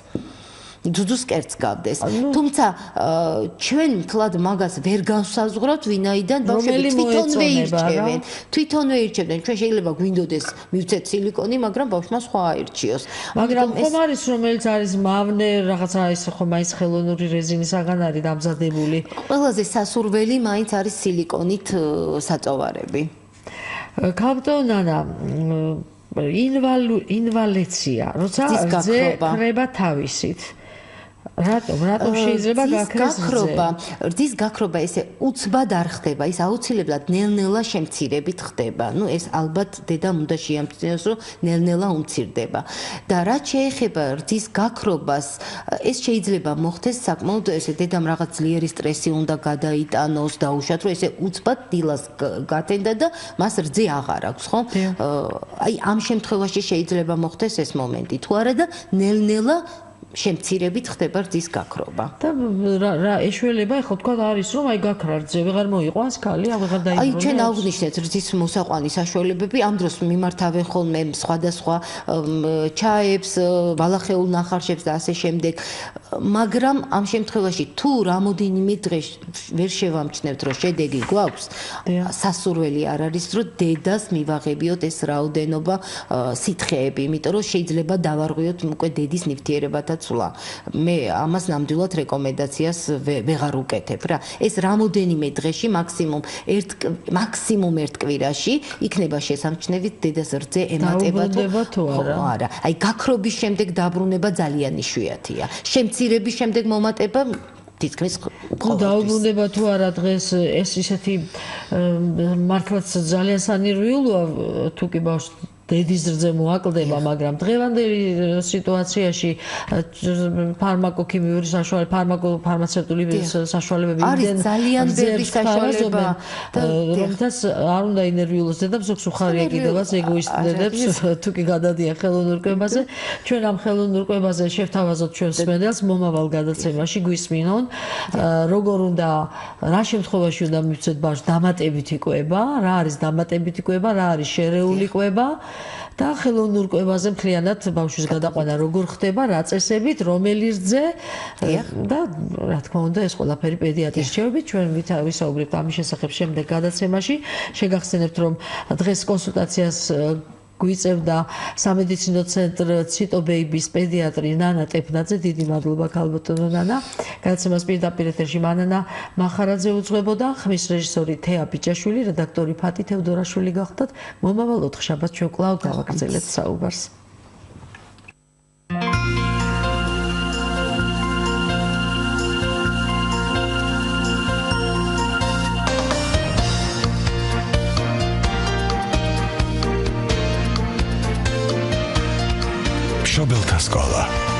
ძუძუს კერძს გავდეს. თუმცა ჩვენ თლად მაგას ვერ განსაზღვრავთ, ვინაიდან ბავშვები თვითონვე ირჩევენ. თვითონვე ირჩევენ. ჩვენ შეიძლება გვინდოდეს მივცეთ სილიკონი, მაგრამ ბავშვმა სხვა აირჩიოს. მაგრამ ხომ არის რომელიც არის მავნე რაღაცა ის ხომ მაინც ხელოვნური რეზინისაგან არის დამზადებული. ყველაზე სასურველი მაინც არის სილიკონით საწოვარები. კაპტონანა ინვალეცია, როცა ზე ხრება თავისით. რატომ შეიძლება გაქრეს გაქრობა? რძის გაქრობა ესე უცბად არ ხდება, ის აუცილებლად ნელ-ნელა შემცირებით ხდება. ნუ ეს ალბათ დედამ უნდა შეამჩნიოს, რომ ნელ-ნელა უმცირდება. და რაც შეეხება რძის გაქრობას, ეს შეიძლება მოხდეს საკმაოდ ესე დედამ რაღაც ძლიერი სტრესი უნდა გადაიტანოს, დაუშვათ, რომ ესე უცბად დილას გათენდა და მას რძე აღარ აქვს, ხო? აი ამ შემთხვევაში შეიძლება მოხდეს ეს მომენტი. თუ არა და ნელ-ნელა შემცირებით ხდება რძის გაქრობა. და რა ეშველება ხო თქვა არის რომ აი გაქრა რძე ვეღარ მოიყვანს ქალი, აღარ დაიბრუნოს. აი ჩვენ აღვნიშნეთ რძის მოსაყვანის საშუალებები, ამ დროს მიმართავენ ხოლმე სხვადასხვა ჩაებს, ბალახეულ ნახარშებს და ასე შემდეგ. მაგრამ ამ შემთხვევაში თუ რამოდენიმე დღე ვერ შევამჩნევთ, რომ შედეგი გვაქვს, სასურველი არ არის, რომ დედას მივაღებიოთ ეს რაოდენობა სითხეები, იმიტომ რომ შეიძლება დავარღვიოთ უკვე დედის ნივთიერებათა ცვლა. მე ამას ნამდვილად რეკომენდაციას ვეღარ უკეთებ რა. ეს რამოდენიმე დღეში მაქსიმუმ ერთ კვირაში იქნება შესამჩნევი დედას რძე ემატება თუ არა. აი გაქრობის შემდეგ დაბრუნება ძალიან იშვიათია. განხორციელების შემდეგ მომატება თითქმის დაუბრუნდება თუ არა დღეს ეს ისეთი მართლაც ძალიან სანერვიულოა თუ კი ბავშვს დედის რძე მოაკლდება, მაგრამ დღევანდელი სიტუაციაში ფარმაკოქიმიური საშუალება, ფარმაცევტული საშუალებები არის ძალიან ბევრი საშუალება, რომელთაც არ უნდა ინერვიულოს დედამს, უხარია კიდევაც ეგოისტებს, თუ კი გადადიან ხელოვნურ კვებაზე. ჩვენ ამ ხელოვნურ კვებაზე შევთავაზოთ ჩვენს მედელს მომავალ გადაცემაში გვისმინონ, როგორ უნდა, რა შემთხვევაში უნდა მივცეთ ბავშვს დამატებითი კვება, რა არის დამატებითი კვება, რა არის შერეული კვება. და ხელოვნურ კვებაზე მთლიანად ბავშვის გადაყვანა როგორ ხდება, რა წესებით, რომელი რძე და რა თქმა უნდა ეს ყველაფერი პედიატრის რჩევებით ჩვენ ვისაუბრებთ ამის შესახებ შემდეგ გადაცემაში. შეგახსენებთ რომ დღეს კონსულტაციას გვიწევდა სამედიცინო ცენტრ ციტო ბეიბის პედიატრი ნანა ტეფნაძე. დიდი მადლობა ქალბატონო ნანა. გადაცემას პირდაპირ ეთერში მანანა მახარაძე უძღვებოდა, ხმის რეჟისორი თეა ბიჭაშვილი, რედაქტორი ფატი თევდორაშვილი გახდათ. მომავალ 4 შაბათს ჩვენ კვლავ გავაგრძელებთ საუბარს. შობელთა სკოლა